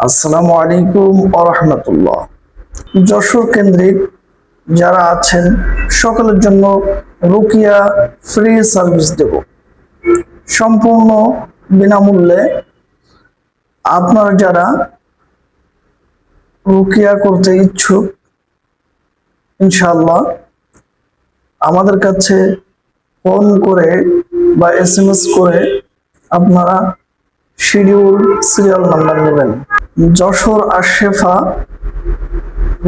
আসসালামু আলাইকুম ওয়া রাহমাতুল্লাহ। যশোর কেন্দ্রিক যারা আছেন সকলের জন্য রুকিয়া ফ্রি সার্ভিস দেব, সম্পূর্ণ বিনামূল্যে। আপনারা যারা রুকিয়া করতে ইচ্ছুক, ইনশাআল্লাহ আমাদের কাছে ফোন করে বা এসএমএস করে আপনারা শিডিউল সিরিয়াল নাম্বার নেবেন। যশোর আশেফা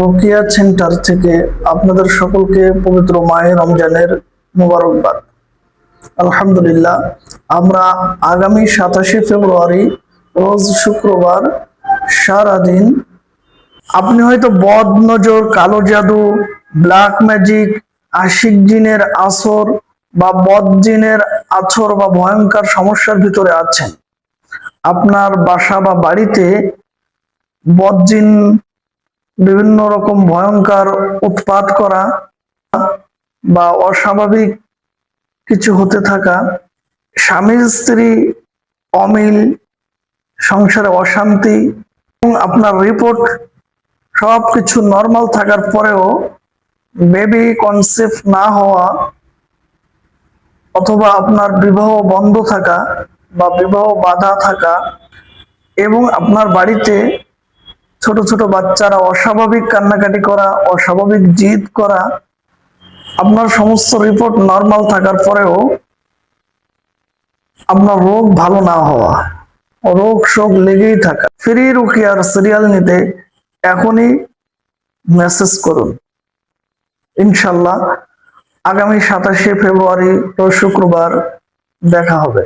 রোকিয়া সেন্টার থেকে আপনাদের সকলকে পবিত্র মাহে রমজানের মোবারকবাদ। আলহামদুলিল্লাহ, আমরা আগামী 27শে ফেব্রুয়ারি রোজ শুক্রবার সারাদিন আপনি হয়তো বদ নজর, কালো জাদু, ব্ল্যাক ম্যাজিক, আশিক জিনের আসর বা বদ জিনের আছর বা ভয়ঙ্কর সমস্যার ভিতরে আছেন। আপনার বাসা বা বাড়িতে বদ জিন বিভিন্ন রকম ভয়ঙ্কর উৎপাত করা বা অস্বাভাবিক কিছু হতে থাকা, স্বামী স্ত্রী অমিল, সংসারে অশান্তি এবং আপনার রিপোর্ট সবকিছু নর্মাল থাকার পরেও বেবি কনসেপ্ট না হওয়া, অথবা আপনার বিবাহ বন্ধ থাকা বা বিবাহ বাধা থাকা, এবং আপনার বাড়িতে ছোট ছোট বাচ্চারা অস্বাভাবিক কান্নাকাটি করা, অস্বাভাবিক জিদ করা, আপনার সমস্ত রিপোর্ট নর্মাল থাকার পরেও আপনার রোগ ভালো না হওয়া, রোগ শোক লেগেই থাকা, ফ্রি রুকিয়ার সিরিয়াল নিতে এখনই মেসেজ করুন। ইনশাল্লাহ আগামী 27শে ফেব্রুয়ারি রোজ শুক্রবার দেখা হবে।